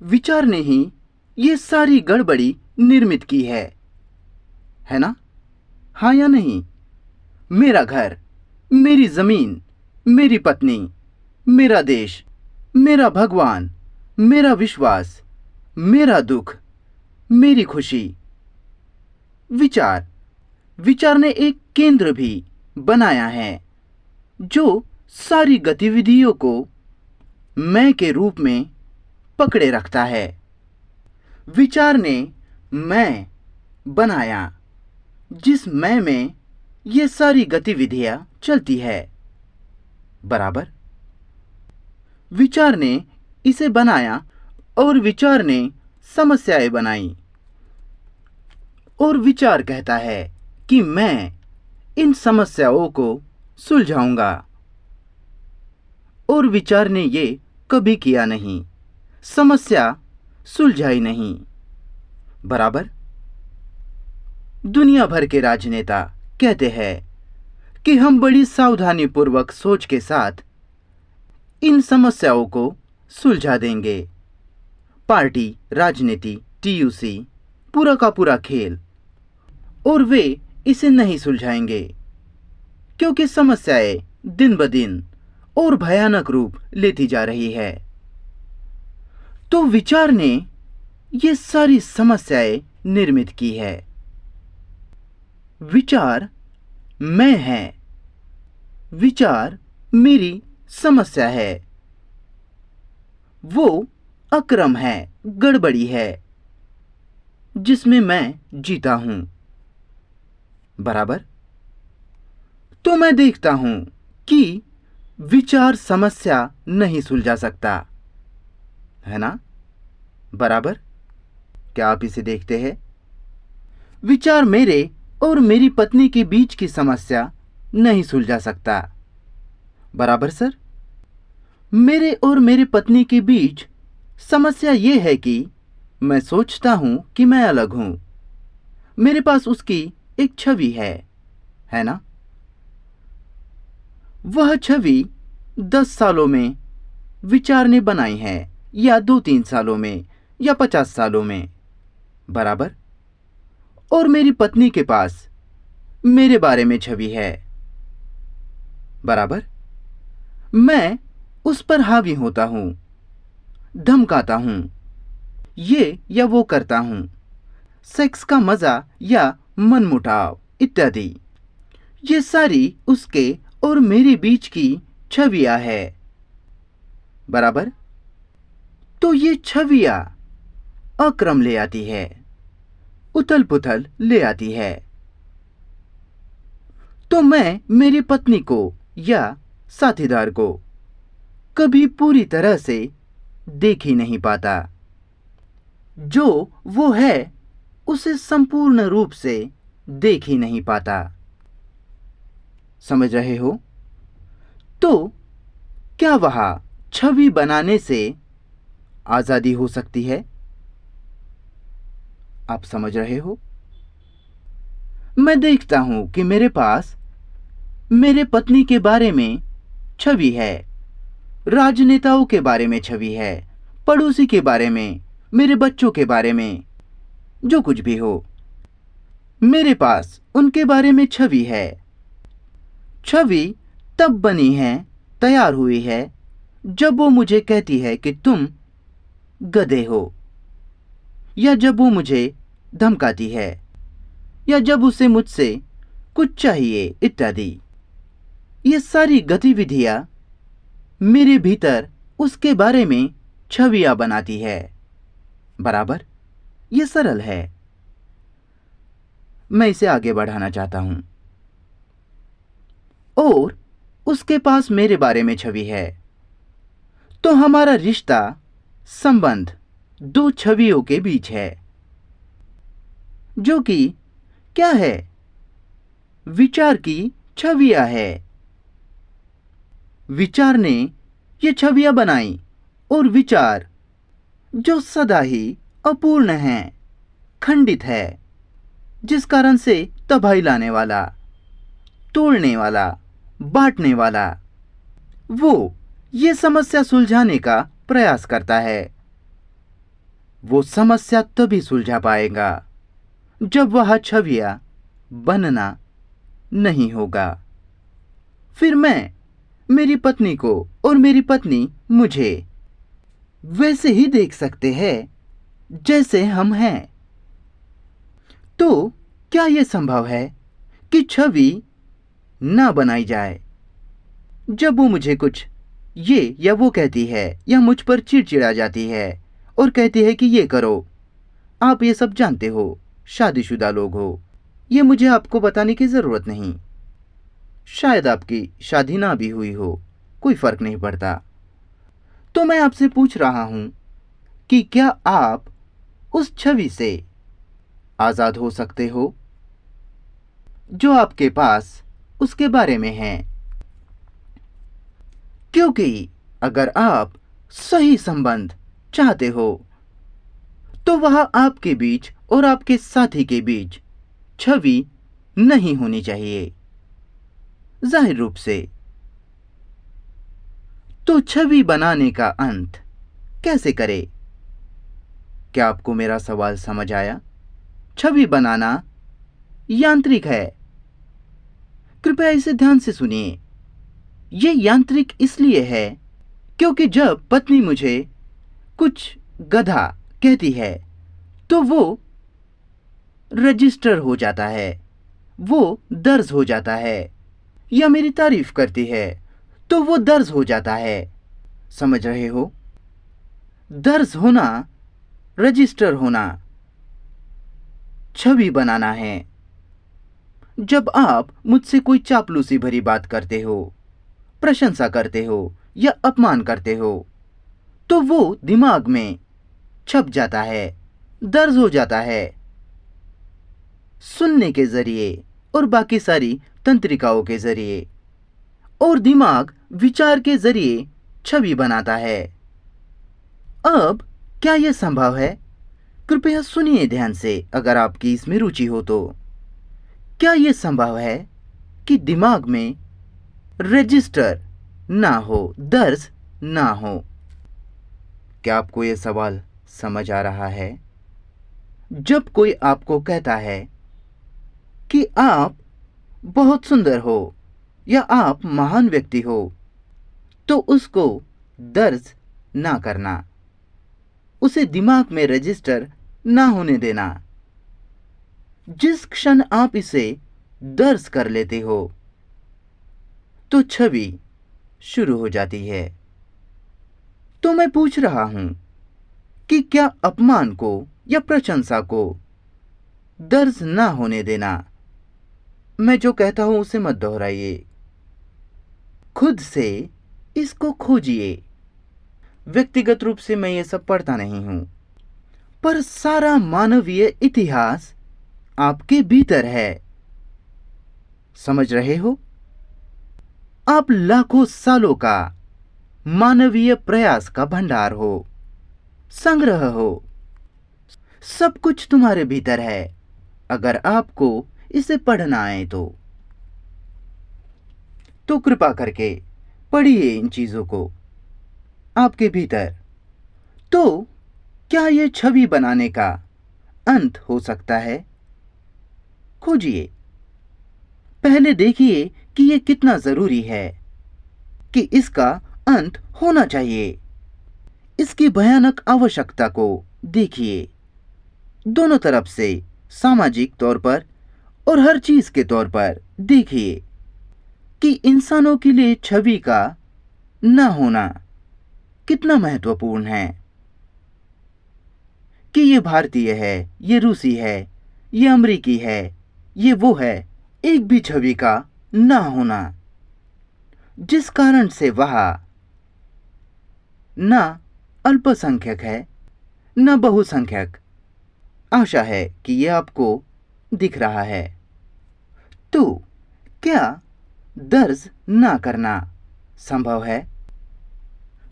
विचार ने ही ये सारी गड़बड़ी निर्मित की है ना? हाँ या नहीं? मेरा घर, मेरी जमीन, मेरी पत्नी, मेरा देश, मेरा भगवान, मेरा विश्वास, मेरा दुख, मेरी खुशी। विचार विचार ने एक केंद्र भी बनाया है जो सारी गतिविधियों को मैं के रूप में पकड़े रखता है। विचार ने मैं बनाया जिस मैं में ये सारी गतिविधियां चलती है। बराबर? विचार ने इसे बनाया और विचार ने समस्याएं बनाई और विचार कहता है कि मैं इन समस्याओं को सुलझाऊंगा। और विचार ने ये कभी किया नहीं, समस्या सुलझाई नहीं। बराबर? दुनिया भर के राजनेता कहते हैं कि हम बड़ी सावधानीपूर्वक सोच के साथ इन समस्याओं को सुलझा देंगे। पार्टी, राजनीति, टीयूसी, पूरा का पूरा खेल, और वे इसे नहीं सुलझाएंगे क्योंकि समस्याएं दिन ब दिन और भयानक रूप लेती जा रही है। तो विचार ने ये सारी समस्याएं निर्मित की है। विचार मैं है, विचार मेरी समस्या है। वो अक्रम है, गड़बड़ी है जिसमें मैं जीता हूं। बराबर? तो मैं देखता हूं कि विचार समस्या नहीं सुलझा सकता, है ना? बराबर? क्या आप इसे देखते हैं? विचार मेरे और मेरी पत्नी के बीच की समस्या नहीं सुलझा सकता। बराबर सर? मेरे और मेरी पत्नी के बीच समस्या यह है कि मैं सोचता हूं कि मैं अलग हूं। मेरे पास उसकी एक छवि है ना? वह छवि 10 सालों में विचार ने बनाई है, या 2-3 सालों में, या 50 सालों में। बराबर? और मेरी पत्नी के पास मेरे बारे में छवि है। बराबर? मैं उस पर हावी होता हूं, धमकाता हूं, ये या वो करता हूं, सेक्स का मजा या मनमुटाव इत्यादि। ये सारी उसके और मेरे बीच की छवियां है। बराबर? तो ये छवियां अक्रम ले आती है, उथल पुथल ले आती है। तो मैं मेरी पत्नी को या साथीदार को कभी पूरी तरह से देख ही नहीं पाता। जो वो है उसे संपूर्ण रूप से देख ही नहीं पाता। समझ रहे हो? तो क्या वहां छवि बनाने से आजादी हो सकती है? आप समझ रहे हो? मैं देखता हूं कि मेरे पास मेरे पत्नी के बारे में छवि है, राजनेताओं के बारे में छवि है, पड़ोसी के बारे में, मेरे बच्चों के बारे में, जो कुछ भी हो, मेरे पास उनके बारे में छवि है। छवि तब बनी है, तैयार हुई है, जब वो मुझे कहती है कि तुम गधे हो, या जब वो मुझे धमकाती है, या जब उसे मुझसे कुछ चाहिए इत्यादि। ये सारी गतिविधियां मेरे भीतर उसके बारे में छवियां बनाती है। बराबर? ये सरल है। मैं इसे आगे बढ़ाना चाहता हूं। और उसके पास मेरे बारे में छवि है। तो हमारा रिश्ता, संबंध दो छवियों के बीच है, जो कि क्या है? विचार की छवियां है। विचार ने ये छवियां बनाई, और विचार जो सदा ही अपूर्ण है, खंडित है, जिस कारण से तबाही लाने वाला, तोड़ने वाला, बांटने वाला, वो ये समस्या सुलझाने का प्रयास करता है। वो समस्या तभी सुलझा पाएगा जब वह छवियां बनना नहीं होगा। फिर मैं मेरी पत्नी को और मेरी पत्नी मुझे वैसे ही देख सकते हैं जैसे हम हैं। तो क्या यह संभव है कि छवि ना बनाई जाए? जब वो मुझे कुछ ये या वो कहती है या मुझ पर चिड़चिड़ा जाती है और कहती है कि ये करो, आप ये सब जानते हो, शादीशुदा लोग हो, ये मुझे आपको बताने की ज़रूरत नहीं। शायद आपकी शादी ना भी हुई हो, कोई फर्क नहीं पड़ता। तो मैं आपसे पूछ रहा हूं कि क्या आप उस छवि से आज़ाद हो सकते हो जो आपके पास उसके बारे में है? क्योंकि अगर आप सही संबंध चाहते हो तो वह आपके बीच और आपके साथी के बीच छवि नहीं होनी चाहिए, जाहिर रूप से। तो छवि बनाने का अंत कैसे करें? क्या आपको मेरा सवाल समझ आया? छवि बनाना यांत्रिक है। कृपया इसे ध्यान से सुनिए। यह यांत्रिक इसलिए है क्योंकि जब पत्नी मुझे कुछ गधा कहती है तो वो रजिस्टर हो जाता है, वो दर्ज हो जाता है। या मेरी तारीफ करती है तो वो दर्ज हो जाता है। समझ रहे हो? दर्ज होना, रजिस्टर होना, छवि बनाना है। जब आप मुझसे कोई चापलूसी भरी बात करते हो, प्रशंसा करते हो या अपमान करते हो तो वो दिमाग में छप जाता है, दर्ज हो जाता है। सुनने के जरिए और बाकी सारी तंत्रिकाओं के जरिए, और दिमाग विचार के जरिए छवि बनाता है। अब क्या यह संभव है? कृपया सुनिए ध्यान से, अगर आपकी इसमें रुचि हो तो। क्या यह संभव है कि दिमाग में रजिस्टर ना हो, दर्ज ना हो? क्या आपको यह सवाल समझ आ रहा है? जब कोई आपको कहता है कि आप बहुत सुंदर हो या आप महान व्यक्ति हो, तो उसको दर्ज ना करना, उसे दिमाग में रजिस्टर ना होने देना। जिस क्षण आप इसे दर्ज कर लेते हो तो छवि शुरू हो जाती है। तो मैं पूछ रहा हूं कि क्या अपमान को या प्रशंसा को दर्ज ना होने देना? मैं जो कहता हूं उसे मत दोहराइए, खुद से इसको खोजिए। व्यक्तिगत रूप से मैं ये सब पढ़ता नहीं हूं, पर सारा मानवीय इतिहास आपके भीतर है। समझ रहे हो? आप लाखों सालों का मानवीय प्रयास का भंडार हो, संग्रह हो। सब कुछ तुम्हारे भीतर है, अगर आपको इसे पढ़ना आए तो कृपा करके पढ़िए इन चीजों को आपके भीतर। तो क्या यह छवि बनाने का अंत हो सकता है? खोजिए। पहले देखिए कि यह कितना जरूरी है, कि इसका अंत होना चाहिए। इसकी भयानक आवश्यकता को देखिए, दोनों तरफ से, सामाजिक तौर पर और हर चीज के तौर पर देखिए कि इंसानों के लिए छवि का न होना कितना महत्वपूर्ण है। कि ये भारतीय है, ये रूसी है, ये अमेरिकी है, ये वो है, एक भी छवि का न होना, जिस कारण से वह न अल्पसंख्यक है न बहुसंख्यक। आशा है कि यह आपको दिख रहा है। तो क्या दर्ज ना करना संभव है?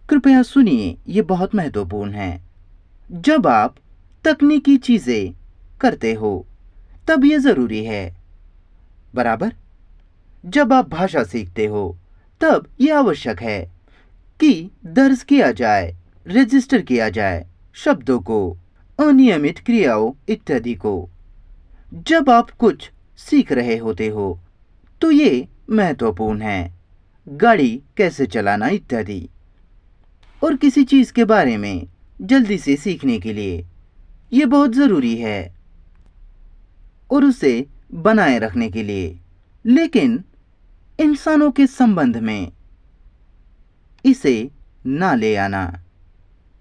कृपया सुनिए, यह बहुत महत्वपूर्ण है। जब आप तकनीकी चीजें करते हो तब यह जरूरी है, बराबर? जब आप भाषा सीखते हो तब यह आवश्यक है कि दर्ज किया जाए, रजिस्टर किया जाए शब्दों को, अनियमित क्रियाओं इत्यादि को। जब आप कुछ सीख रहे होते हो तो ये महत्वपूर्ण है, गाड़ी कैसे चलाना इत्यादि। और किसी चीज के बारे में जल्दी से सीखने के लिए ये बहुत जरूरी है और उसे बनाए रखने के लिए। लेकिन इंसानों के संबंध में इसे ना ले आना,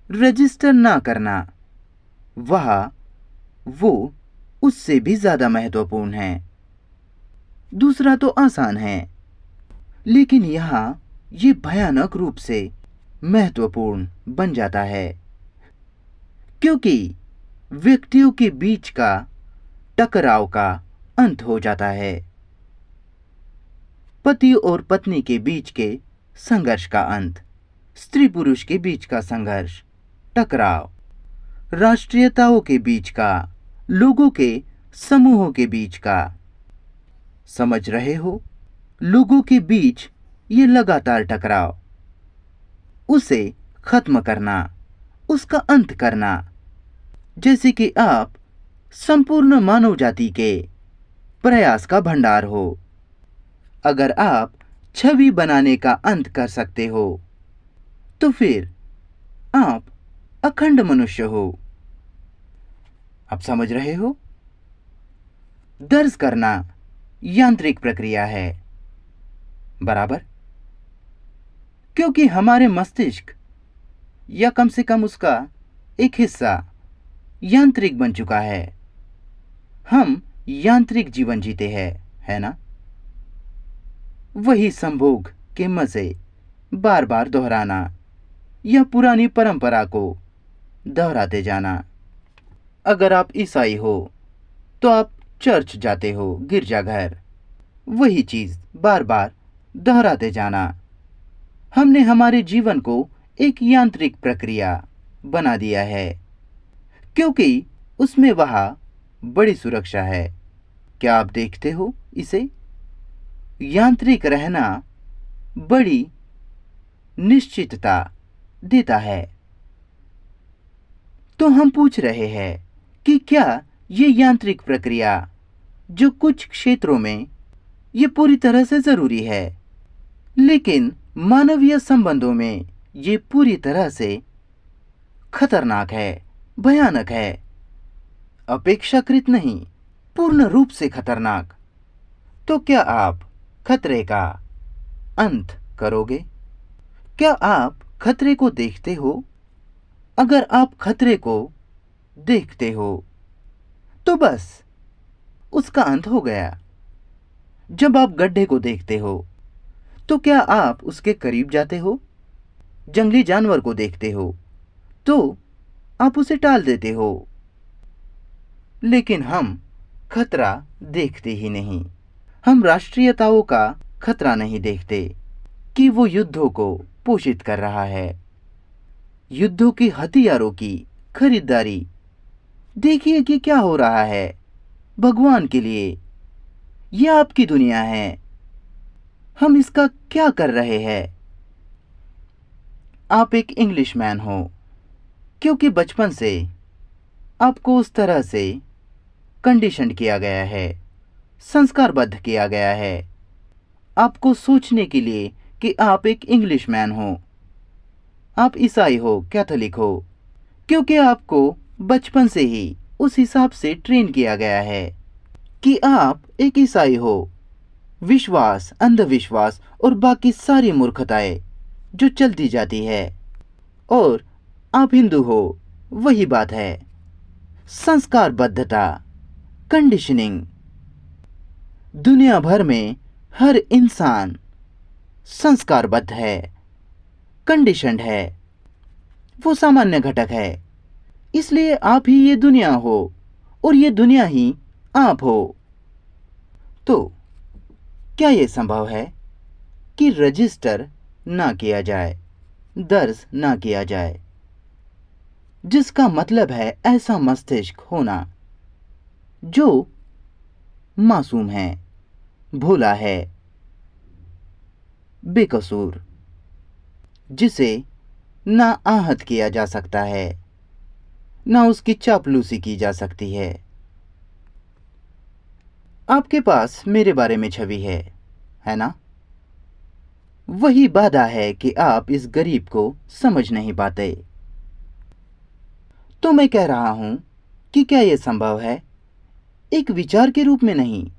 रजिस्टर ना करना, वो उससे भी ज्यादा महत्वपूर्ण है। दूसरा तो आसान है, लेकिन यहां ये भयानक रूप से महत्वपूर्ण बन जाता है, क्योंकि व्यक्तियों के बीच का टकराव का अंत हो जाता है। पति और पत्नी के बीच के संघर्ष का अंत, स्त्री पुरुष के बीच का संघर्ष, टकराव, राष्ट्रीयताओं के बीच का, लोगों के समूहों के बीच का। समझ रहे हो? लोगों के बीच ये लगातार टकराव, उसे खत्म करना, उसका अंत करना। जैसे कि आप संपूर्ण मानव जाति के प्रयास का भंडार हो। अगर आप छवि बनाने का अंत कर सकते हो तो फिर आप अखंड मनुष्य हो। आप समझ रहे हो? दर्ज करना यांत्रिक प्रक्रिया है, बराबर? क्योंकि हमारे मस्तिष्क या कम से कम उसका एक हिस्सा यांत्रिक बन चुका है। हम यांत्रिक जीवन जीते हैं, है ना? वही संभोग के मजे बार बार दोहराना या पुरानी परंपरा को दोहराते जाना। अगर आप ईसाई हो तो आप चर्च जाते हो, गिरजाघर, वही चीज बार बार दोहराते जाना। हमने हमारे जीवन को एक यांत्रिक प्रक्रिया बना दिया है, क्योंकि उसमें वहां बड़ी सुरक्षा है। क्या आप देखते हो इसे? यांत्रिक रहना बड़ी निश्चितता देता है। तो हम पूछ रहे हैं कि क्या ये यांत्रिक प्रक्रिया, जो कुछ क्षेत्रों में ये पूरी तरह से जरूरी है, लेकिन मानवीय संबंधों में ये पूरी तरह से खतरनाक है, भयानक है, अपेक्षाकृत नहीं, पूर्ण रूप से खतरनाक। तो क्या आप खतरे का अंत करोगे? क्या आप खतरे को देखते हो? अगर आप खतरे को देखते हो तो बस उसका अंत हो गया। जब आप गड्ढे को देखते हो तो क्या आप उसके करीब जाते हो? जंगली जानवर को देखते हो तो आप उसे टाल देते हो। लेकिन हम खतरा देखते ही नहीं। हम राष्ट्रीयताओं का खतरा नहीं देखते कि वो युद्धों को पोषित कर रहा है, युद्धों की हथियारों की खरीदारी। देखिए कि क्या हो रहा है भगवान के लिए। यह आपकी दुनिया है, हम इसका क्या कर रहे हैं? आप एक इंग्लिशमैन हो क्योंकि बचपन से आपको उस तरह से कंडीशन किया गया है, संस्कारबद्ध किया गया है, आपको सोचने के लिए कि आप एक इंग्लिशमैन हो, आप ईसाई हो, कैथोलिक हो, क्योंकि आपको बचपन से ही उस हिसाब से ट्रेन किया गया है कि आप एक ईसाई हो। विश्वास, अंधविश्वास और बाकी सारी मूर्खताएं जो चलती जाती है। और आप हिंदू हो, वही बात है। संस्कारबद्धता, कंडीशनिंग। दुनिया भर में हर इंसान संस्कारबद्ध है, कंडीशनड है, वो सामान्य घटक है। इसलिए आप ही ये दुनिया हो और ये दुनिया ही आप हो। तो क्या ये संभव है कि रजिस्टर ना किया जाए, दर्ज ना किया जाए? जिसका मतलब है ऐसा मस्तिष्क होना जो मासूम है, भोला है, बेकसूर, जिसे ना आहत किया जा सकता है, ना उसकी चापलूसी की जा सकती है। आपके पास मेरे बारे में छवि है ना? वही बाधा है कि आप इस गरीब को समझ नहीं पाते। तो मैं कह रहा हूं कि क्या यह संभव है? एक विचार के रूप में नहीं,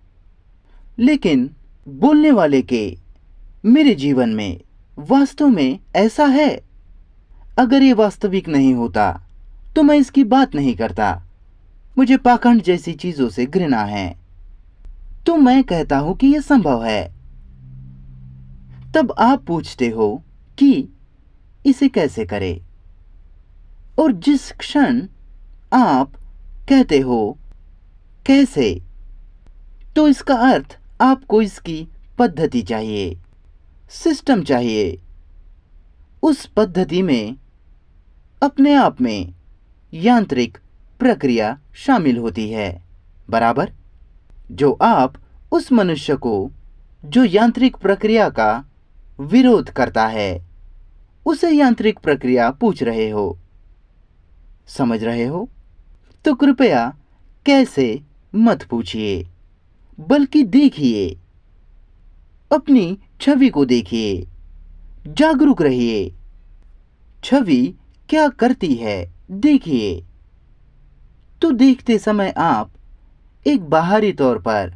लेकिन बोलने वाले के मेरे जीवन में वास्तव में ऐसा है। अगर ये वास्तविक नहीं होता तो मैं इसकी बात नहीं करता। मुझे पाखंड जैसी चीजों से घृणा है। तो मैं कहता हूं कि यह संभव है। तब आप पूछते हो कि इसे कैसे करें? और जिस क्षण आप कहते हो कैसे, तो इसका अर्थ आपको इसकी पद्धति चाहिए, सिस्टम चाहिए। उस पद्धति में अपने आप में यांत्रिक प्रक्रिया शामिल होती है, बराबर? जो आप उस मनुष्य को जो यांत्रिक प्रक्रिया का विरोध करता है, उसे यांत्रिक प्रक्रिया पूछ रहे हो। समझ रहे हो? तो कृपया कैसे मत पूछिए, बल्कि देखिए, अपनी छवि को देखिए, जागरूक रहिए। छवि क्या करती है देखिए। तो देखते समय आप एक बाहरी तौर पर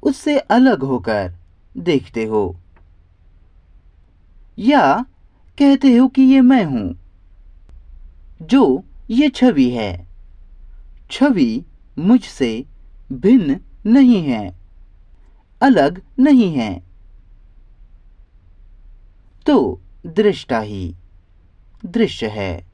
उससे अलग होकर देखते हो, या कहते हो कि ये मैं हूं। जो ये छवि है, छवि मुझसे भिन्न नहीं है, अलग नहीं है। तो दृष्टा ही दृश्य है।